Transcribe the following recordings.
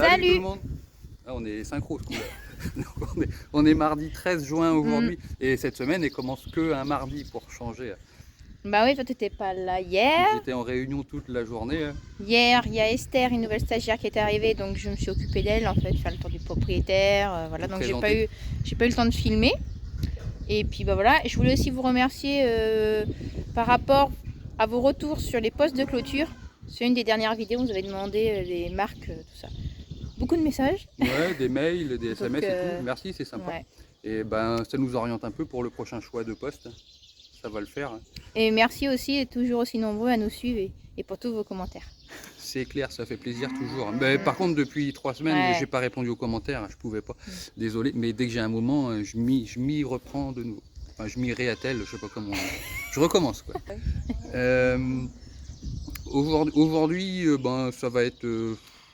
Salut tout le monde. Ah, on est synchro ce coup-là. Donc, on est mardi 13 juin aujourd'hui et cette semaine elle commence que un mardi pour changer. Bah oui, toi t'étais pas là hier. J'étais en réunion toute la journée. Hier, il y a Esther, une nouvelle stagiaire qui est arrivée, donc je me suis occupée d'elle en fait, faire le tour du propriétaire, voilà. Donc j'ai pas eu le temps de filmer. Et puis bah voilà, je voulais aussi vous remercier par rapport à vos retours sur les posts de clôture. Sur une des dernières vidéos, vous avez demandé les marques, tout ça. Beaucoup de messages. Ouais, des mails, des SMS Donc, et tout. Merci, c'est sympa. Ouais. Et ben ça nous oriente un peu pour le prochain choix de poste. Ça va le faire. Et merci aussi d'être toujours aussi nombreux à nous suivre et pour tous vos commentaires. C'est clair, ça fait plaisir toujours. Mais par contre, depuis 3 semaines, j'ai pas répondu aux commentaires, je pouvais pas. Désolé, mais dès que j'ai un moment, je m'y reprends de nouveau. Enfin, je m'y réattelle, je sais pas comment. Je recommence quoi. Aujourd'hui, ben, ça va être.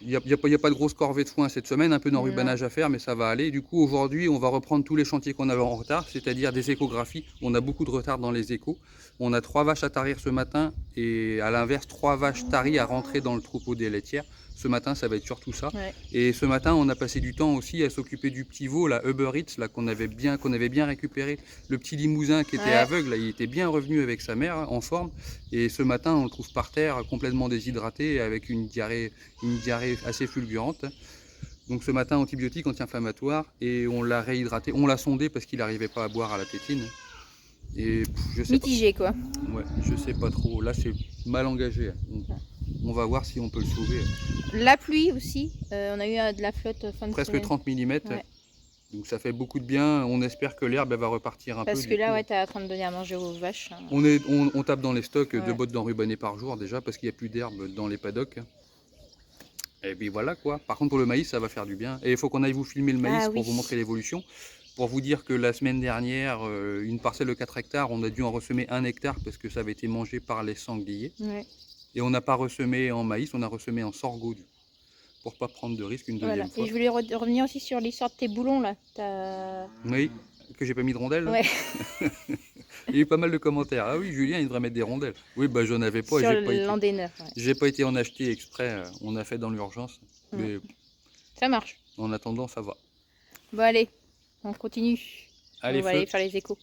Il n'y a pas de grosse corvée de foin cette semaine, un peu d'enrubanage à faire, mais ça va aller. Du coup, aujourd'hui, on va reprendre tous les chantiers qu'on avait en retard, c'est-à-dire des échographies. On a beaucoup de retard dans les échos. On a 3 vaches à tarir ce matin et à l'inverse, 3 vaches taries à rentrer dans le troupeau des laitières. Ce matin, ça va être surtout ça. Ouais. Et ce matin, on a passé du temps aussi à s'occuper du petit veau, la Uber Eats, là, qu'on avait bien récupéré. Le petit limousin qui était aveugle, là, il était bien revenu avec sa mère, en forme. Et ce matin, on le trouve par terre, complètement déshydraté, avec une diarrhée assez fulgurante. Donc ce matin, antibiotiques, anti-inflammatoires, et on l'a réhydraté. On l'a sondé parce qu'il n'arrivait pas à boire à la tétine. Et je sais mitigé quoi. Ouais, je sais pas trop. Là, c'est mal engagé. On va voir si on peut le sauver. La pluie aussi, on a eu de la flotte fin de presque semaine. 30 mm. Ouais. Donc ça fait beaucoup de bien. On espère que l'herbe va repartir un peu. Parce que là, ouais, tu es en train de donner à manger aux vaches. On tape dans les stocks 2 bottes d'enrubannées par jour déjà parce qu'il n'y a plus d'herbe dans les paddocks. Et puis voilà quoi. Par contre, pour le maïs, ça va faire du bien. Et il faut qu'on aille vous filmer le maïs pour vous montrer l'évolution. Pour vous dire que la semaine dernière, une parcelle de 4 hectares, on a dû en ressemer 1 hectare parce que ça avait été mangé par les sangliers. Ouais. Et on n'a pas ressemé en maïs, on a ressemé en sorgho du coup, pour pas prendre de risque une deuxième fois. Et je voulais revenir aussi sur l'histoire de tes boulons là. Oui, que j'ai pas mis de rondelles. Ouais. Il y a eu pas mal de commentaires. Ah oui, Julien, il devrait mettre des rondelles. Oui, bah j'en avais pas. Sur l'endéneur. J'ai pas été en acheter exprès, on a fait dans l'urgence. Mais ça marche. En attendant, ça va. Bon allez, on continue. Allez, on va aller faire les échos.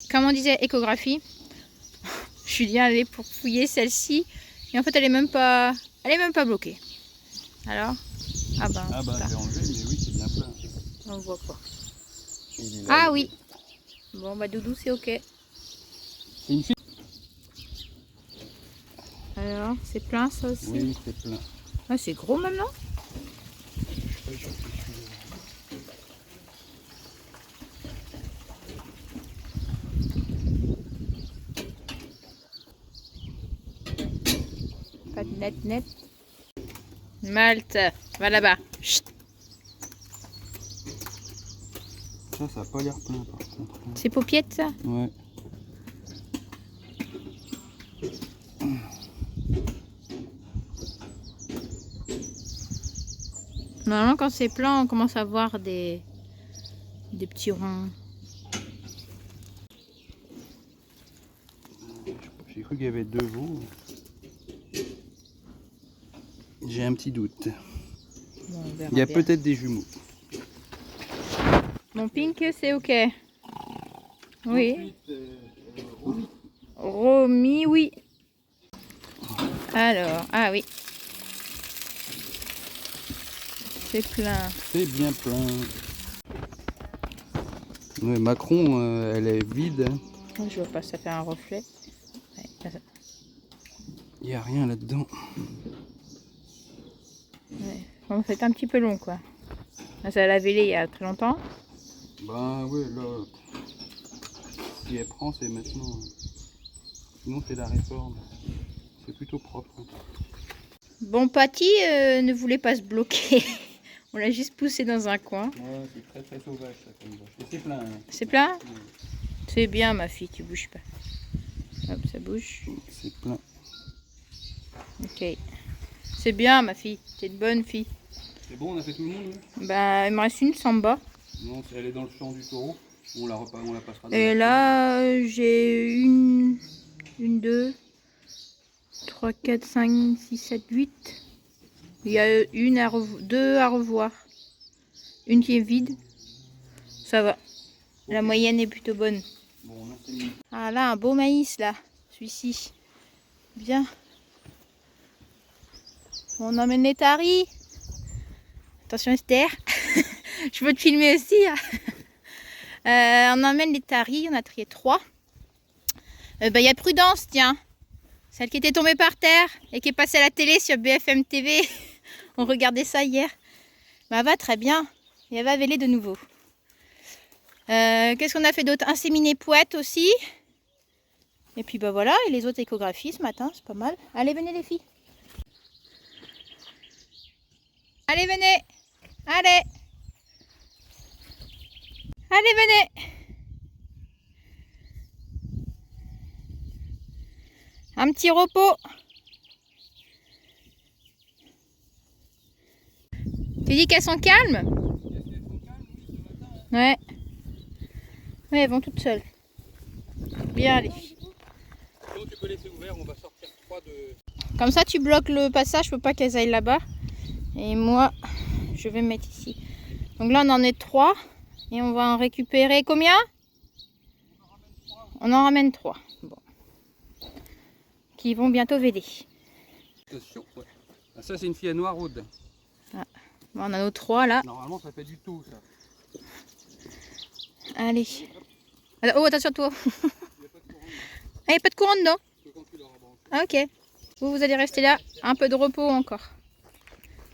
Comme on disait, échographie. Je suis bien allée pour fouiller celle-ci. Et en fait, elle est même pas bloquée. Alors, ah bah j'ai enlevé, mais oui, c'est bien plein. On voit quoi. Ah oui. Bon bah Doudou, c'est ok. C'est une fille. Alors, c'est plein ça aussi? Oui, c'est plein. Ah, c'est gros maintenant? Pas de net. Malte, va là-bas. Ça a pas l'air plein par contre. C'est paupiette ça? Ouais. Normalement quand c'est plein on commence à voir des petits ronds. J'ai cru qu'il y avait 2 veaux. J'ai un petit doute. Bon, il y a peut-être des jumeaux. Mon pink c'est ok. Oui. Romy, oui. Alors, ah oui. C'est plein. C'est bien plein. Ouais, Macron, elle est vide. Je vois pas, ça fait un reflet. Ouais, il n'y a rien là-dedans. Ouais. Bon, c'est un petit peu long quoi. Ça l'a vélé il y a très longtemps. Ben oui, là, si elle prend, c'est maintenant. Sinon c'est la réforme. C'est plutôt propre. Bon, Patty ne voulait pas se bloquer. On l'a juste poussé dans un coin. Ouais, c'est très très sauvage ça comme vache. Et c'est plein. Hein. C'est plein? C'est bien ma fille, tu bouges pas. Hop, ça bouge. C'est plein. Ok. C'est bien ma fille, t'es une bonne fille. C'est bon, on a fait tout le monde là? Bah, il me reste une samba. Non, elle est dans le champ du taureau. On la passera dans Et là, j'ai une, 2, 3, 4, 5, 6, 7, 8. Il y a deux à revoir. Une qui est vide. Ça va. La moyenne est plutôt bonne. Bon, là, c'est mis. Ah là, un beau maïs là. Celui-ci. Bien. On emmène les taris. Attention Esther. Je veux te filmer aussi. On emmène les taris. On a trié 3. Il y a Prudence, tiens. Celle qui était tombée par terre et qui est passée à la télé sur BFM TV. On regardait ça hier. Bah, elle va très bien. Et elle va véler de nouveau. Qu'est-ce qu'on a fait d'autre? Inséminer Pouette aussi. Et puis bah voilà, et les autres échographies ce matin, c'est pas mal. Allez, venez les filles. Allez, venez. Allez. Allez, venez. Un petit repos. Tu dis qu'elles sont calmes? Ouais. Oui, elles vont toutes seules. Bien les filles. Donc tu peux laisser ouvert, on va sortir 3 de... Comme ça tu bloques le passage, faut pas qu'elles aillent là-bas. Et moi, je vais me mettre ici. Donc là on en est 3. Et on va en récupérer combien? On en ramène 3. Bon. Qui vont bientôt véler. Attention, ouais. Ah, ça c'est une fille à noiraude. Ah. Bon, on en a nos 3 là. Normalement ça fait du taux ça. Allez. Oh attention toi. Il n'y a pas de courant dedans. Ah, ok. Vous allez rester là. Un peu de repos encore.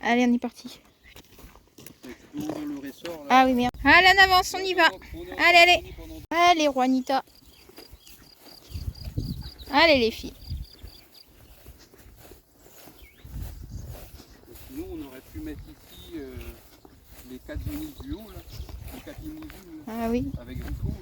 Allez, on est parti. Ah oui, merde. Allez, en avance, on y va. Allez, allez. Allez, Juanita. Allez, les filles. Sinon, on aurait pu mettre ici les 4 génisses du haut, là. Les 4 limousines. Ah oui. Avec Rico.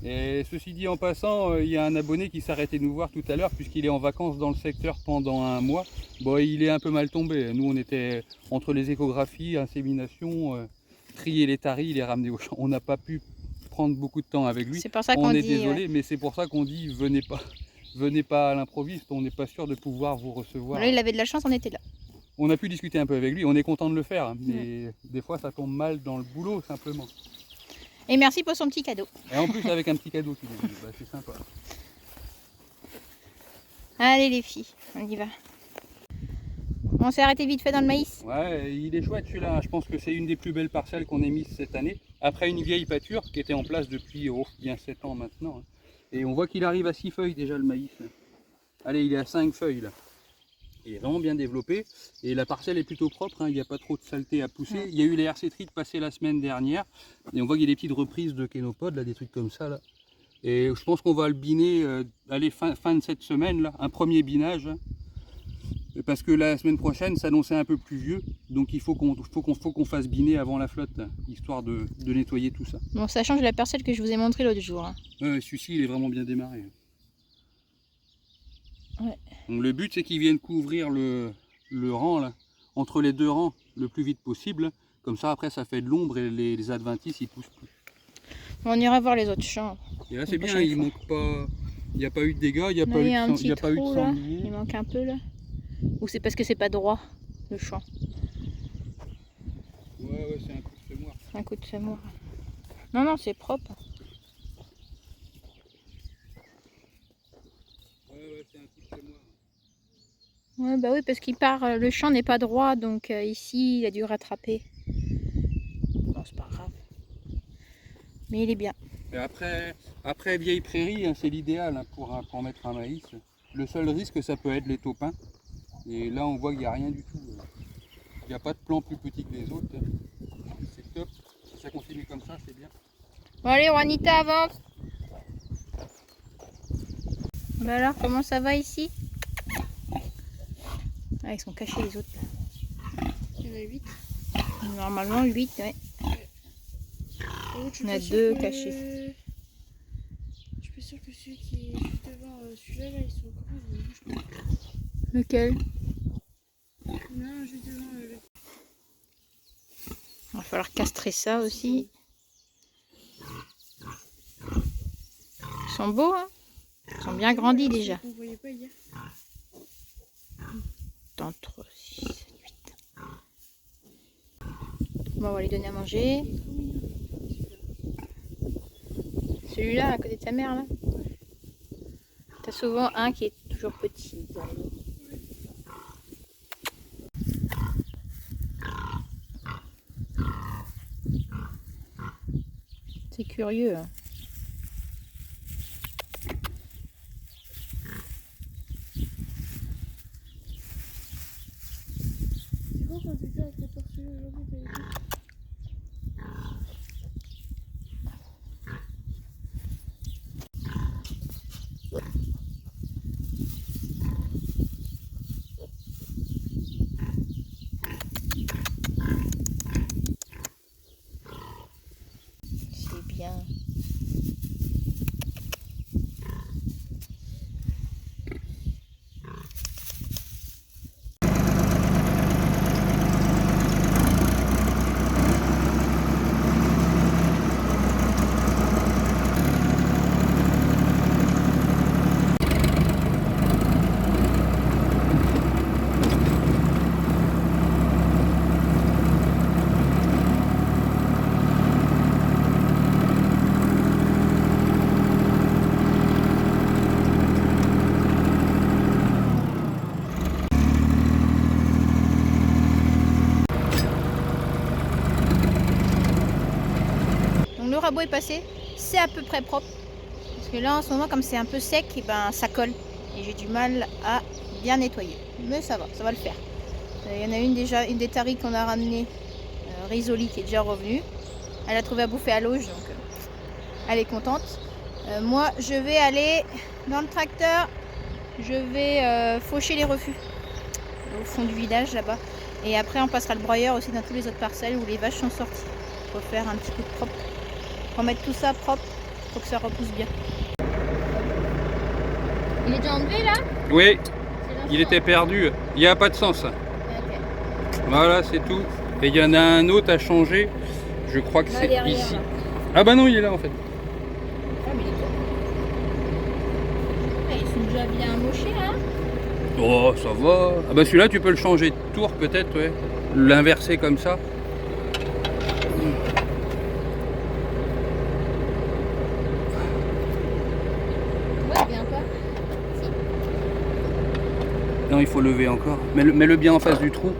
Et ceci dit, en passant, il y a un abonné qui s'arrêtait nous voir tout à l'heure puisqu'il est en vacances dans le secteur pendant un mois. Bon, il est un peu mal tombé. Nous, on était entre les échographies, insémination, trier les taris, les ramener au champ. On n'a pas pu prendre beaucoup de temps avec lui. C'est pour ça qu'on dit... On est désolé, mais c'est pour ça qu'on dit venez pas à l'improviste. On n'est pas sûr de pouvoir vous recevoir. Là, il avait de la chance, on était là. On a pu discuter un peu avec lui. On est content de le faire, mais des fois, ça tombe mal dans le boulot simplement. Et merci pour son petit cadeau. Et en plus avec un petit cadeau, bah, c'est sympa. Allez les filles, on y va. On s'est arrêté vite fait dans le maïs. Ouais, il est chouette celui-là. Je pense que c'est une des plus belles parcelles qu'on ait mises cette année. Après une vieille pâture qui était en place depuis bien 7 ans maintenant. Et on voit qu'il arrive à 6 feuilles déjà le maïs. Allez, il est à 5 feuilles là. Il est vraiment bien développé et la parcelle est plutôt propre, hein. Il n'y a pas trop de saleté à pousser. Il y a eu les RC-trites passés la semaine dernière et on voit qu'il y a des petites reprises de kénopodes, là, des trucs comme ça là. Et je pense qu'on va le biner fin de cette semaine là, un premier binage. Parce que la semaine prochaine s'annonçait un peu pluvieux, donc il faut qu'on fasse biner avant la flotte, histoire de nettoyer tout ça. Bon, ça change de la parcelle que je vous ai montré l'autre jour. Hein. Celui-ci il est vraiment bien démarré. Ouais. Donc le but c'est qu'ils viennent couvrir le rang là, entre les 2 rangs le plus vite possible, comme ça après ça fait de l'ombre et les adventices ils poussent plus. Bon, on ira voir les autres champs. Et là c'est bien, il manque pas, il n'y a pas eu de dégâts, il n'y a pas eu de sanglier. Il manque un peu là. Ou c'est parce que c'est pas droit le champ? Ouais, c'est un coup de semoir. Un coup de semoir. Non, non, c'est propre. Ouais, c'est un coup de semoir. Ouais, bah oui, parce qu'il part, le champ n'est pas droit, donc ici il a dû rattraper. Bon, c'est pas grave. Mais il est bien. Et après vieille prairie, hein, c'est l'idéal hein, pour mettre un maïs. Le seul risque, ça peut être les taupins. Et là, on voit qu'il n'y a rien du tout. Il n'y a pas de plan plus petit que les autres. C'est top. Si ça continue comme ça, c'est bien. Bon, allez, Juanita, avance. Bah alors, comment ça va ici? Ah, ils sont cachés les autres. Il y en a 8. Normalement 8, ouais. Oh, On a 2 cachés. Je suis pas sûre que celui qui est juste devant celui-là, là, ils sont encore. Lequel? Non, juste devant le. Il va falloir castrer ça aussi. Ils sont beaux, hein? Ils sont bien grandis déjà. On voyait pas hier. Dans 3, 6, 7, 8. Bon, on va lui donner à manger. Celui-là, à côté de sa mère, là. T'as souvent un qui est toujours petit dans l'eau. C'est curieux, hein. C'est quoi quand tu fais avec la tortue aujourd'hui, t'as dit? C'est bien. Le rabot est passé, c'est à peu près propre. Parce que là en ce moment comme c'est un peu sec, et ben ça colle. Et j'ai du mal à bien nettoyer. Mais ça va le faire. Il y en a une déjà, une des taris qu'on a ramenée, Risoli, qui est déjà revenue. Elle a trouvé à bouffer à l'auge, donc elle est contente. Moi je vais aller dans le tracteur, je vais faucher les refus au fond du village là-bas. Et après on passera le broyeur aussi dans toutes les autres parcelles où les vaches sont sorties. Pour faire un petit coup de propre. Remettre tout ça propre pour que ça repousse bien. Il est déjà enlevé là? Oui, il était perdu. Il n'y a pas de sens. Okay. Voilà, c'est tout. Et il y en a un autre à changer. Je crois que c'est derrière, ici. là. Ah bah non, il est là en fait. Ah, mais ils sont déjà bien amochés là. Oh, ça va. Ah bah celui-là, tu peux le changer de tour peut-être, ouais. L'inverser comme ça. Non, il faut lever encore. Mets-le bien en face du trou.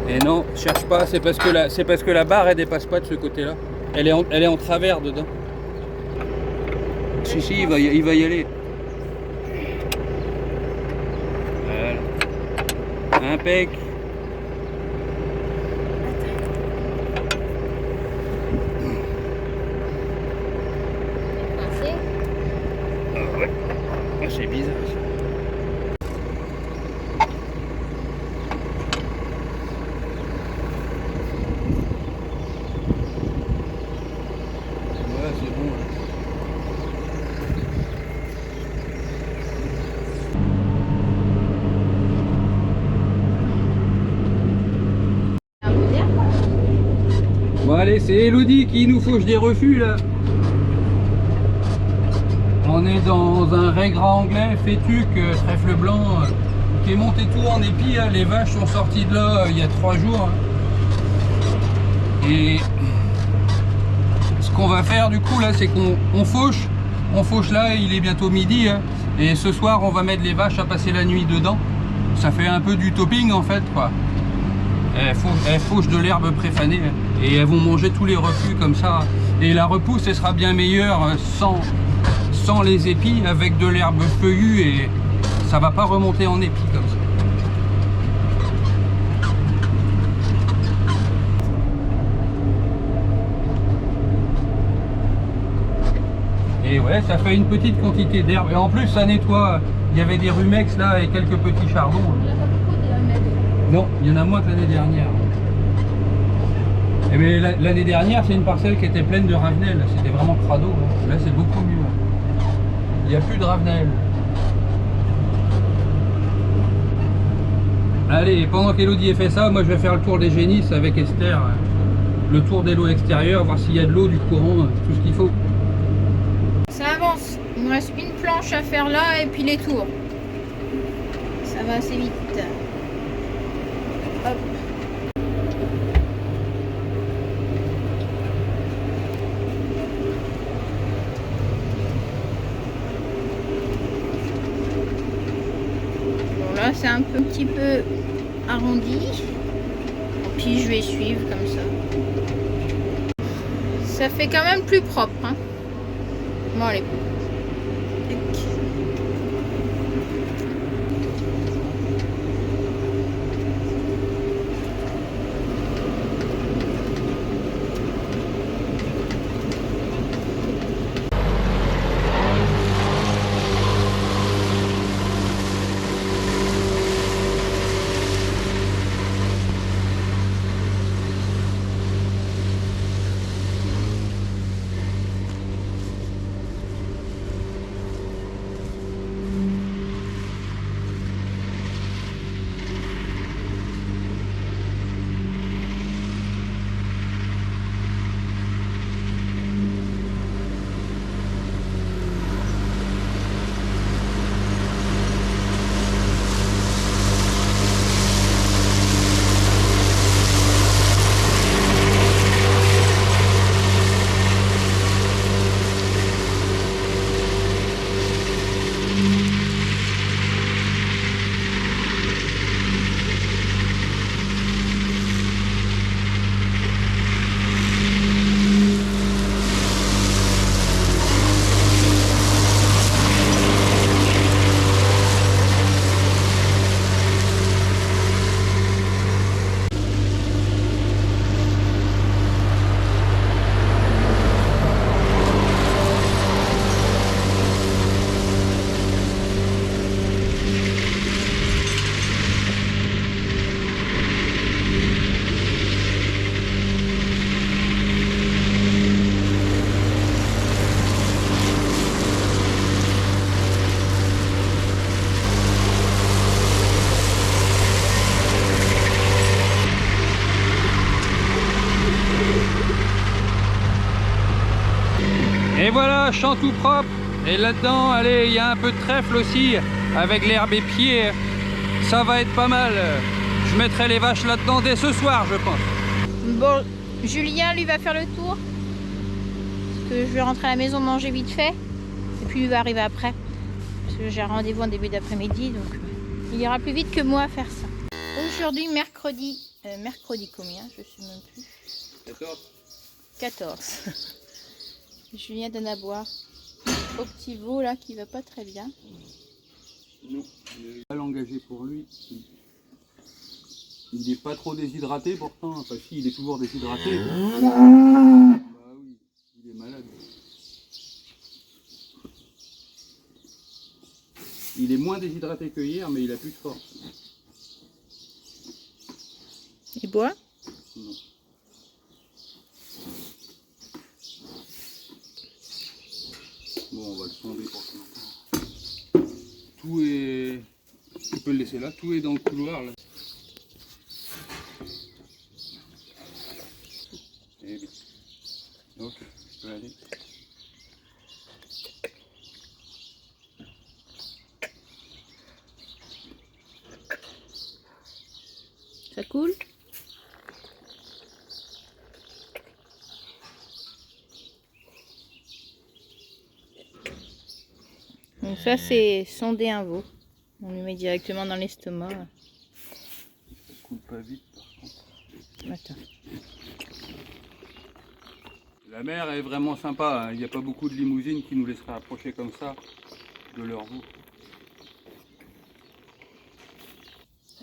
Et non, cherche pas, c'est parce que la barre elle dépasse pas de ce côté-là. Elle est en travers dedans. Si, il va y aller. Voilà. Impec. C'est bizarre ça. Voilà, c'est bon. Bon allez, c'est Elodie qui nous fauche des refus là. On est dans un régras anglais, fétuc, trèfle blanc, qui est monté tout en épi. Hein. Les vaches sont sorties de là il y a 3 jours. Hein. Et ce qu'on va faire du coup là, c'est qu'on fauche. On fauche là, il est bientôt midi. Hein. Et ce soir, on va mettre les vaches à passer la nuit dedans. Ça fait un peu du topping en fait, quoi. Elles fauchent de l'herbe préfanée. Hein. Et elles vont manger tous les refus comme ça. Et la repousse, elle sera bien meilleure sans les épis, avec de l'herbe feuillue, et ça va pas remonter en épis comme ça. Ouais, ça fait une petite quantité d'herbe. Et en plus, ça nettoie. Il y avait des rumex là et quelques petits chardons. Il n'y en a pas beaucoup de mettre. Non, il y en a moins que l'année dernière. Et mais l'année dernière, c'est une parcelle qui était pleine de ravenelles. C'était vraiment crado. Là, c'est beaucoup mieux. Il n'y a plus de ravenelles. Allez, pendant qu'Elodie fait ça, moi je vais faire le tour des génisses avec Esther. Le tour des lots extérieurs, voir s'il y a de l'eau, du courant, tout ce qu'il faut. Ça avance. Il me reste une planche à faire là et puis les tours. Ça va assez vite. Hop. Bon là c'est un petit peu arrondi. Puis je vais suivre comme ça. Ça fait quand même plus propre. Hein. Bon allez. Tac. Et voilà, champ tout propre. Et là-dedans, allez, il y a un peu de trèfle aussi, avec l'herbe épiée. Ça va être pas mal. Je mettrai les vaches là-dedans dès ce soir, je pense. Bon, Julien lui va faire le tour. Parce que je vais rentrer à la maison manger vite fait. Et puis il va arriver après. Parce que j'ai un rendez-vous en début d'après-midi. Donc il ira plus vite que moi à faire ça. Aujourd'hui, mercredi. Mercredi combien? Je sais même plus. 14. Julien donne à boire au petit veau là qui va pas très bien. Non, il est mal engagé pour lui. Il n'est pas trop déshydraté pourtant. Enfin si, il est toujours déshydraté. Bah oui, il est malade. Il est moins déshydraté que hier, mais il a plus de force. Il boit? Non. Bon, on va le sonder pour ce matin. Tout est... Tu peux le laisser là, tout est dans le couloir là. Eh bien. Ok, je peux aller. Ça coule? Donc ça c'est sonder un veau. On lui met directement dans l'estomac. Ça coule pas vite par contre. Attends. La mer est vraiment sympa, hein. Il n'y a pas beaucoup de limousines qui nous laisseraient approcher comme ça de leur veau.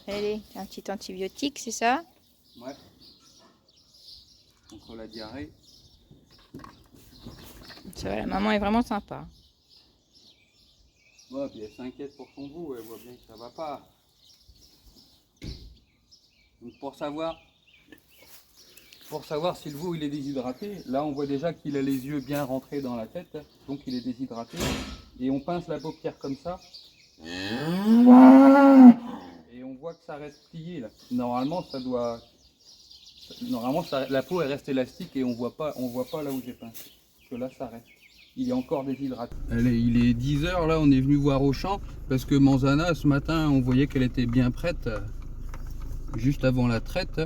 Allez, un petit antibiotique, c'est ça? Ouais. Contre la diarrhée. Ça va, la maman est vraiment sympa. Ouais, puis elle s'inquiète pour son veau, elle voit bien que ça va pas. Donc pour savoir si le veau il est déshydraté, là on voit déjà qu'il a les yeux bien rentrés dans la tête, donc il est déshydraté. Et on pince la paupière comme ça. Et on voit que ça reste plié là. Normalement la peau elle reste élastique et on voit pas là où j'ai pincé. Parce que là ça reste. Il est encore déshydraté. Il est 10h là, on est venu voir au champ parce que Manzana ce matin on voyait qu'elle était bien prête juste avant la traite.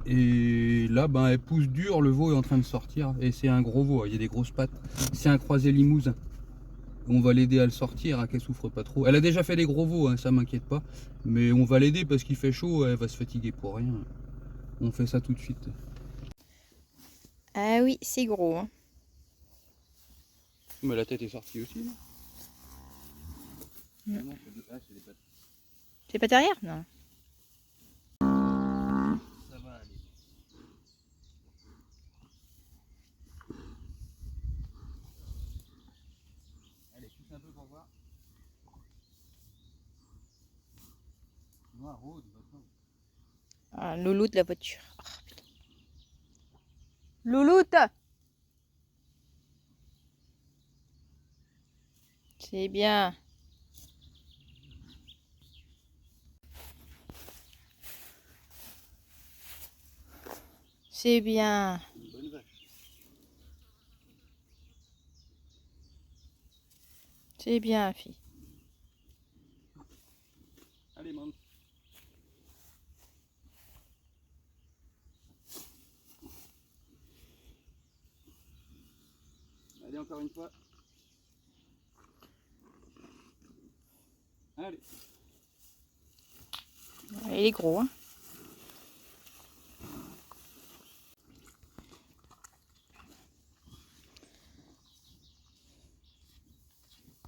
Et là ben elle pousse dur, le veau est en train de sortir et c'est un gros veau, il y a des grosses pattes. C'est un croisé limousin. On va l'aider à le sortir, hein, qu'elle souffre pas trop. Elle a déjà fait des gros veaux, hein, ça m'inquiète pas. Mais on va l'aider parce qu'il fait chaud, elle va se fatiguer pour rien. On fait ça tout de suite. Ah oui, c'est gros. Hein. Mais la tête est sortie aussi, non? Mm. Non, c'est des pattes. C'est pas derrière? Non. Ça va aller. Allez, pousse un peu pour voir. Noir, rose, maintenant. Ah, loulou de la voiture. Oh, putain. Louloute! C'est bien. C'est bien. Une bonne vache. C'est bien, fille. Allez, monte. Allez, encore une fois. Allez. Il est gros, hein.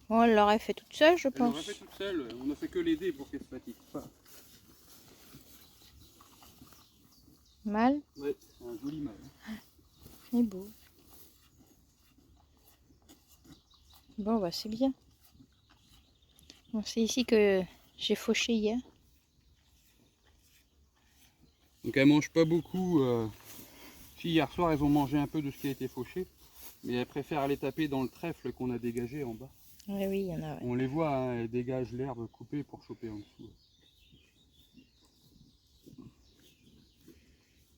Bon, elle l'aurait fait toute seule, je Elle pense. l'aurait fait toute seule, on a fait que l'aider pour qu'elle se fatigue pas. Mal. Ouais, c'est un joli mâle. C'est beau. Bon, bah c'est bien. Bon, c'est ici que j'ai fauché hier. Donc elles mangent pas beaucoup. Si hier soir elles ont mangé un peu de ce qui a été fauché, mais elles préfèrent aller taper dans le trèfle qu'on a dégagé en bas. Ouais, oui, il y en a. Ouais. On les voit, hein, elles dégagent l'herbe coupée pour choper en dessous.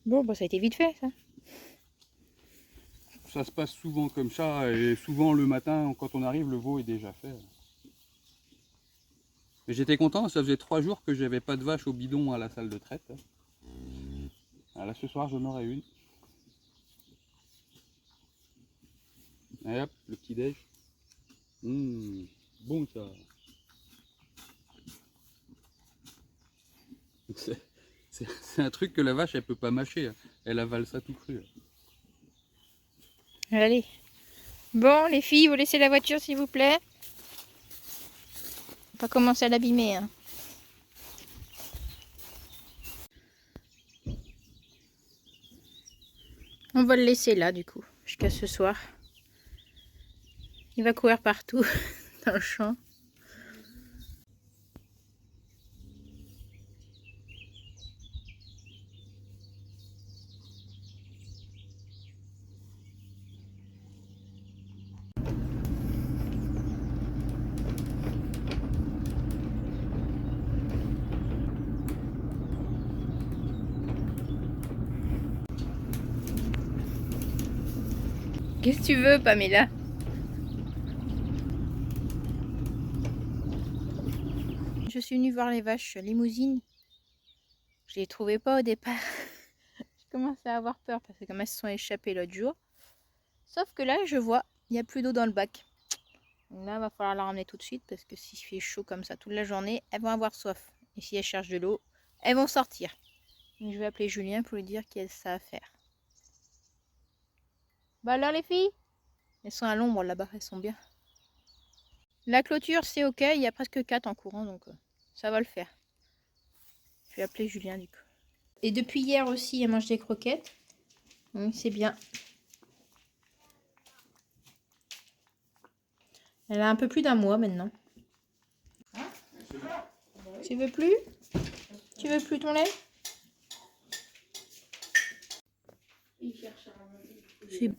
Bon, bah ça a été vite fait, ça. Ça se passe souvent comme ça, et souvent le matin quand on arrive le veau est déjà fait. Mais j'étais content, ça faisait 3 jours que j'avais pas de vache au bidon à la salle de traite. Ah, là ce soir j'en aurai une. Et hop, le petit déj. Bon ça. C'est un truc que la vache elle peut pas mâcher, hein. Elle avale ça tout cru. Allez. Bon, les filles, vous laissez la voiture, s'il vous plaît. Faut pas commencer à l'abîmer, hein. On va le laisser là, du coup, jusqu'à ce soir. Il va courir partout dans le champ. Qu'est-ce que tu veux, Pamela? Je suis venue voir les vaches limousines. Je les trouvais pas au départ. Je commençais à avoir peur parce que comme elles se sont échappées l'autre jour. Sauf que là, je vois, il n'y a plus d'eau dans le bac. Donc là, il va falloir la ramener tout de suite parce que s'il fait chaud comme ça toute la journée, elles vont avoir soif. Et si elles cherchent de l'eau, elles vont sortir. Donc je vais appeler Julien pour lui dire qu'il y a ça à faire. Bah alors les filles? Elles sont à l'ombre là-bas, elles sont bien. La clôture c'est ok, il y a presque 4 en courant donc ça va le faire. Je vais appeler Julien du coup. Et depuis hier aussi, elle mange des croquettes. Donc c'est bien. Elle a un peu plus d'un mois maintenant. Tu veux plus? Tu veux plus ton lait?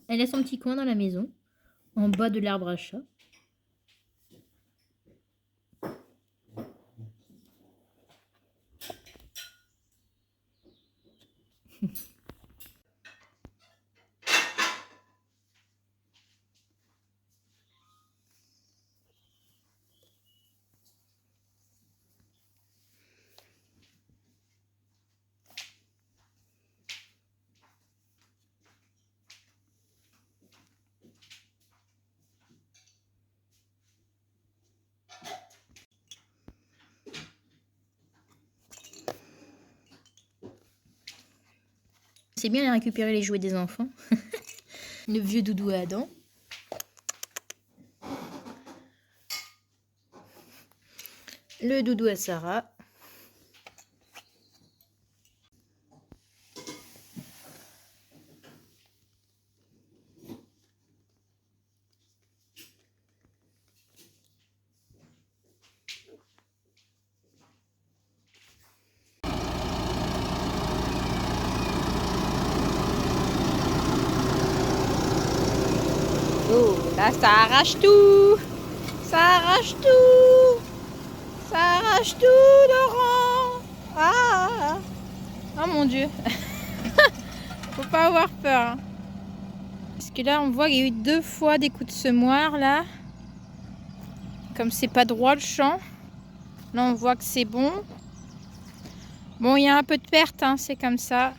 Elle a son petit coin dans la maison, en bas de l'arbre à chat. C'est bien de récupérer les jouets des enfants. Le vieux doudou à Adam. Le doudou à Sarah. Oh, là, ça arrache tout. Ça arrache tout. Ça arrache tout, Laurent. Ah, oh mon Dieu. Faut pas avoir peur. Hein. Parce que là, on voit qu'il y a eu 2 fois des coups de semoir, là. Comme c'est pas droit le champ. Là, on voit que c'est bon. Bon, il y a un peu de perte, hein, c'est comme ça.